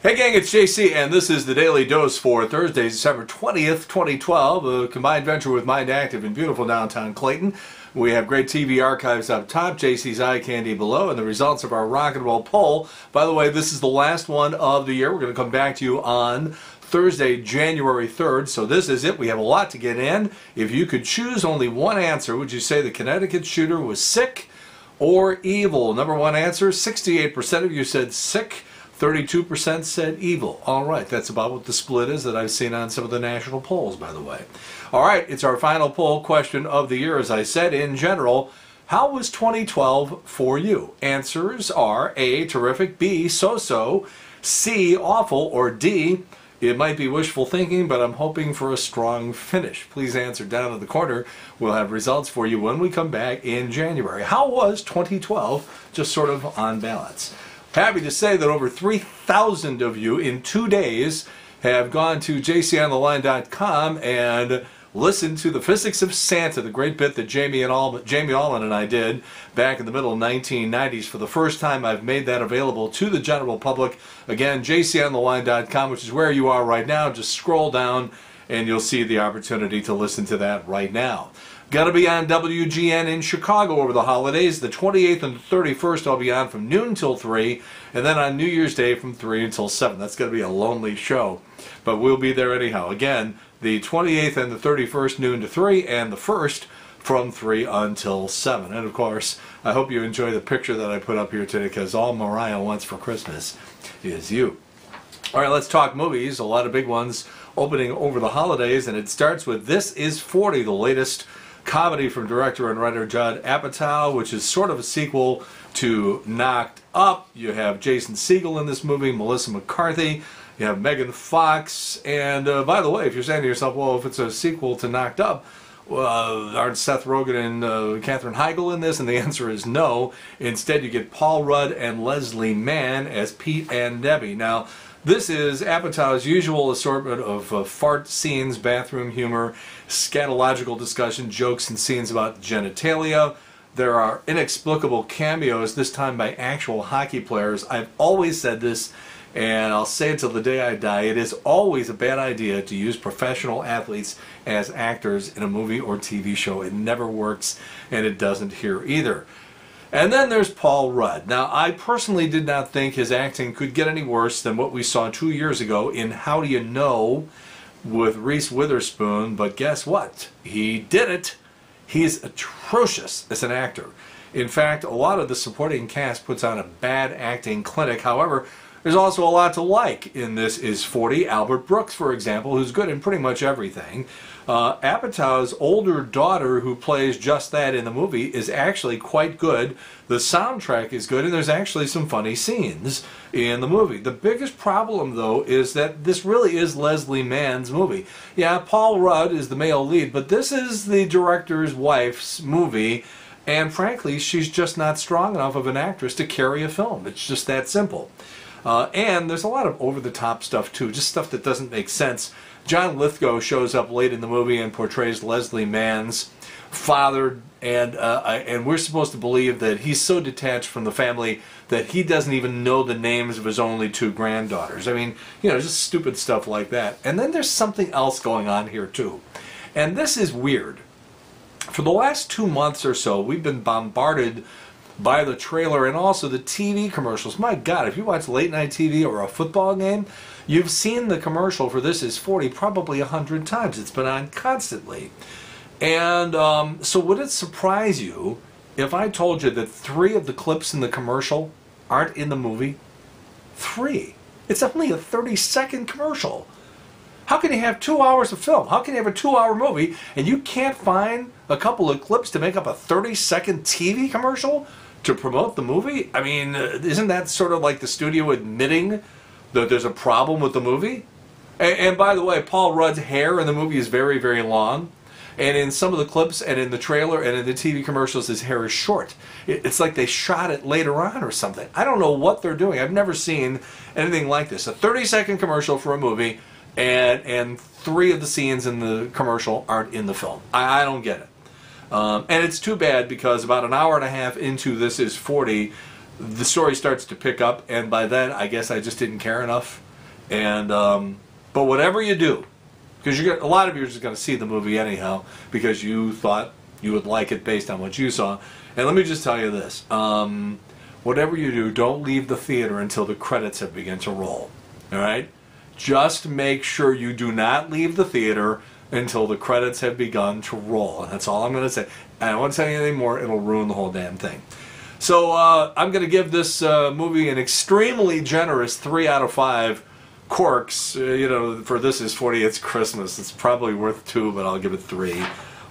Hey gang, it's JC, and this is the Daily Dose for Thursday, December 20th, 2012, a combined venture with Mind Active in beautiful downtown Clayton. We have great TV archives up top, JC's Eye Candy below, and the results of our rock and roll poll. By the way, this is the last one of the year. We're going to come back to you on Thursday, January 3rd, so this is it. We have a lot to get in. If you could choose only one answer, would you say the Connecticut shooter was sick or evil? Number one answer, 68% of you said sick. 32% said evil. All right, that's about what the split is that I've seen on some of the national polls, by the way. All right, it's our final poll question of the year. As I said, in general, how was 2012 for you? Answers are A, terrific, B, so-so, C, awful, or D, it might be wishful thinking, but I'm hoping for a strong finish. Please answer down in the corner. We'll have results for you when we come back in January. How was 2012, just sort of on balance? Happy to say that over 3,000 of you in 2 days have gone to jcontheline.com and listened to The Physics of Santa, the great bit that Jamie Allman and I did back in the middle of 1990s. For the first time, I've made that available to the general public. Again, jcontheline.com, which is where you are right now. Just scroll down and you'll see the opportunity to listen to that right now. Gonna be on WGN in Chicago over the holidays. The 28th and the 31st I'll be on from noon till 3, and then on New Year's Day from 3 until 7. That's gonna be a lonely show, but we'll be there anyhow. Again, the 28th and the 31st noon to 3, and the 1st from 3 until 7. And of course, I hope you enjoy the picture that I put up here today, because all Mariah wants for Christmas is you. All right, let's talk movies. A lot of big ones opening over the holidays, and it starts with This Is 40, the latest comedy from director and writer Judd Apatow, which is sort of a sequel to Knocked Up. You have Jason Segel in this movie, Melissa McCarthy, you have Megan Fox, and by the way, if you're saying to yourself, well, if it's a sequel to Knocked Up, aren't Seth Rogen and Katherine Heigl in this? And the answer is no. Instead, you get Paul Rudd and Leslie Mann as Pete and Debbie. Now, this is Apatow's usual assortment of fart scenes, bathroom humor, scatological discussion, jokes, and scenes about genitalia. There are inexplicable cameos, this time by actual hockey players. I've always said this, and I'll say it till the day I die. It is always a bad idea to use professional athletes as actors in a movie or TV show. It never works, and it doesn't here either. And then there's Paul Rudd. Now, I personally did not think his acting could get any worse than what we saw 2 years ago in How Do You Know with Reese Witherspoon, but guess what? He did it. He's atrocious as an actor. In fact, a lot of the supporting cast puts on a bad acting clinic. However, there's also a lot to like in This Is 40. Albert Brooks, for example, who's good in pretty much everything. Apatow's older daughter, who plays just that in the movie, is actually quite good. The soundtrack is good, and there's actually some funny scenes in the movie. The biggest problem, though, is that this really is Leslie Mann's movie. Yeah, Paul Rudd is the male lead, but this is the director's wife's movie, and frankly, she's just not strong enough of an actress to carry a film. It's just that simple. And there's a lot of over-the-top stuff, too, just stuff that doesn't make sense. John Lithgow shows up late in the movie and portrays Leslie Mann's father, and we're supposed to believe that he's so detached from the family that he doesn't even know the names of his only 2 granddaughters. I mean, you know, just stupid stuff like that. And then there's something else going on here, too. And this is weird. For the last 2 months or so, we've been bombarded by the trailer and also the TV commercials. My God, if you watch late night TV or a football game, you've seen the commercial for This Is 40 probably 100 times. It's been on constantly. And so would it surprise you if I told you that 3 of the clips in the commercial aren't in the movie? 3. It's only a 30-second commercial. How can you have 2 hours of film? How can you have a 2-hour movie and you can't find a couple of clips to make up a 30-second TV commercial to promote the movie? I mean, isn't that sort of like the studio admitting that there's a problem with the movie? And by the way, Paul Rudd's hair in the movie is very, very long. And in some of the clips and in the trailer and in the TV commercials, his hair is short. It's like they shot it later on or something. I don't know what they're doing. I've never seen anything like this. A 30-second commercial for a movie, and 3 of the scenes in the commercial aren't in the film. I don't get it. And it's too bad, because about an hour and a half into This Is 40, the story starts to pick up, and by then I guess I just didn't care enough. And but whatever you do, because a lot of you are just going to see the movie anyhow because you thought you would like it based on what you saw. And let me just tell you this: whatever you do, don't leave the theater until the credits have begun to roll. All right? Just make sure you do not leave the theater until the credits have begun to roll. And that's all I'm going to say. I don't want to say anything more. It'll ruin the whole damn thing. So I'm going to give this movie an extremely generous 3 out of 5 corks. You know, for This Is 40th Christmas. It's probably worth 2, but I'll give it 3.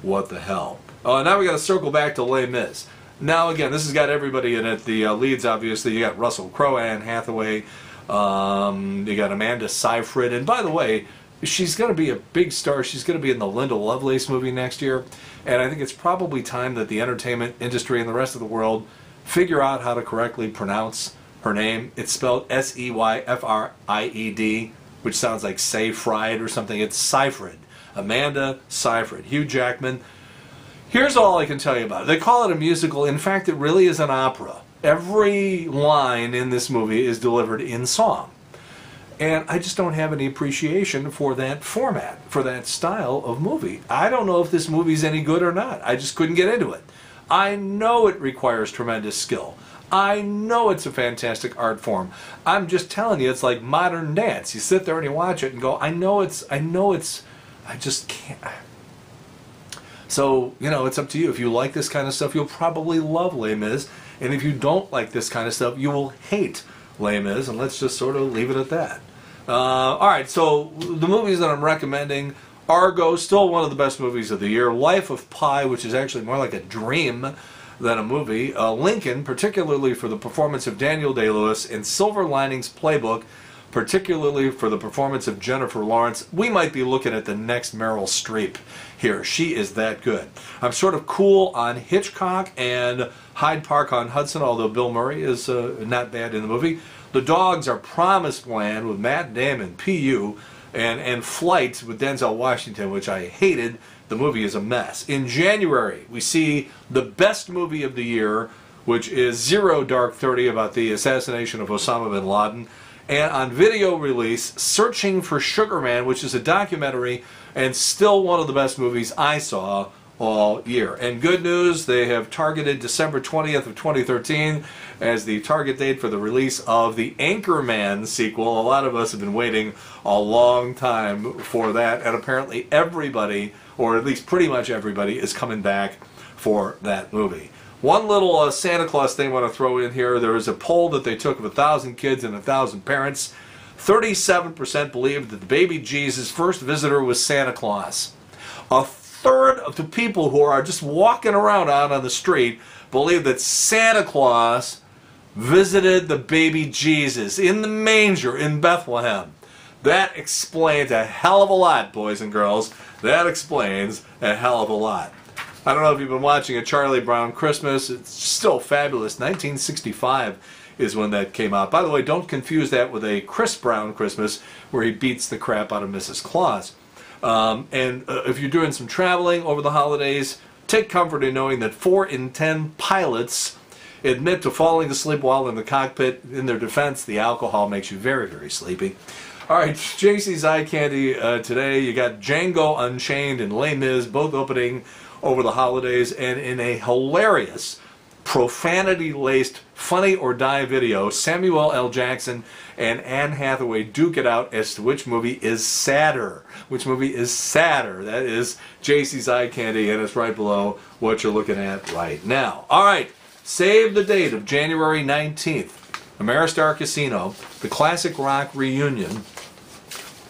What the hell? Now we got to circle back to Les Mis. Now again, this has got everybody in it. The leads, obviously, you got Russell Crowe, Anne Hathaway, you got Amanda Seyfried, and by the way, she's going to be a big star. She's going to be in the Linda Lovelace movie next year, and I think it's probably time that the entertainment industry and the rest of the world figure out how to correctly pronounce her name. It's spelled Seyfried, which sounds like Seyfried or something. It's Seyfried. Amanda Seyfried. Hugh Jackman. Here's all I can tell you about it. They call it a musical. In fact, it really is an opera. Every line in this movie is delivered in song. And I just don't have any appreciation for that format, for that style of movie. I don't know if this movie's any good or not. I just couldn't get into it. I know it requires tremendous skill. I know it's a fantastic art form. I'm just telling you, it's like modern dance. You sit there and you watch it and go, I just can't. So, you know, it's up to you. If you like this kind of stuff, you'll probably love Les Mis. And if you don't like this kind of stuff, you will hate Les Mis. And let's just sort of leave it at that. All right, so the movies that I'm recommending: Argo, still one of the best movies of the year. Life of Pi, which is actually more like a dream than a movie. Lincoln, particularly for the performance of Daniel Day-Lewis. And Silver Linings Playbook, particularly for the performance of Jennifer Lawrence. We might be looking at the next Meryl Streep here. She is that good. I'm sort of cool on Hitchcock and Hyde Park on Hudson, although Bill Murray is not bad in the movie. The Dogs are Promised Land with Matt Damon, P.U., and Flight with Denzel Washington, which I hated. The movie is a mess. In January, we see the best movie of the year, which is Zero Dark 30, about the assassination of Osama bin Laden. And on video release, Searching for Sugar Man, which is a documentary and still one of the best movies I saw all year. And good news, they have targeted December 20th of 2013 as the target date for the release of the Anchorman sequel. A lot of us have been waiting a long time for that, and apparently everybody, or at least pretty much everybody, is coming back for that movie. One little Santa Claus thing I want to throw in here. There is a poll that they took of 1,000 kids and 1,000 parents. 37% believed that the baby Jesus' first visitor was Santa Claus. A third of the people who are just walking around out on the street believe that Santa Claus visited the baby Jesus in the manger in Bethlehem. That explains a hell of a lot, boys and girls. That explains a hell of a lot. I don't know if you've been watching A Charlie Brown Christmas. It's still fabulous. 1965 is when that came out. By the way, don't confuse that with A Chris Brown Christmas, where he beats the crap out of Mrs. Claus. If you're doing some traveling over the holidays, take comfort in knowing that 4 in 10 pilots admit to falling asleep while in the cockpit. In their defense, the alcohol makes you very, very sleepy. All right, JC's Eye Candy today. You got Django Unchained and Les Mis, both opening over the holidays, and in a hilarious, profanity-laced, Funny or Die video, Samuel L. Jackson and Anne Hathaway duke it out as to which movie is sadder. Which movie is sadder? That is JC's Eye Candy, and it's right below what you're looking at right now. All right, save the date of January 19th. Ameristar Casino, the classic rock reunion.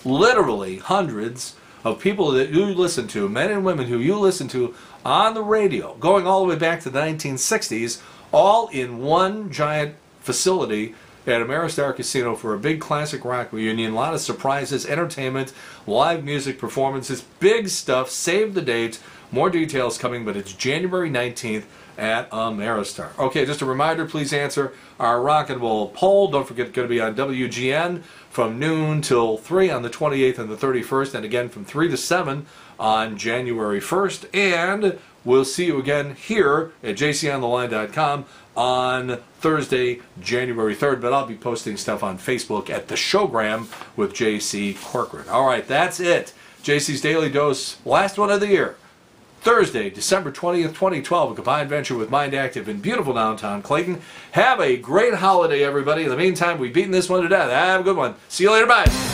Literally hundreds of people that you listen to, men and women who you listen to on the radio, going all the way back to the 1960s, all in one giant facility at Ameristar Casino for a big classic rock reunion. A lot of surprises, entertainment, live music performances, big stuff. Save the date. More details coming, but it's January 19th at Ameristar. Okay, just a reminder, please answer our rock and roll poll. Don't forget, it's going to be on WGN from noon till 3 on the 28th and the 31st, and again from 3 to 7 on January 1st. And we'll see you again here at jcontheline.com on Thursday, January 3rd, but I'll be posting stuff on Facebook at The Showgram with J.C. Corcoran. All right, that's it. JC's Daily Dose, last one of the year. Thursday, December 20th, 2012, a combined venture with Mind Active in beautiful downtown Clayton. Have a great holiday, everybody. In the meantime, we've beaten this one to death. Have a good one. See you later. Bye.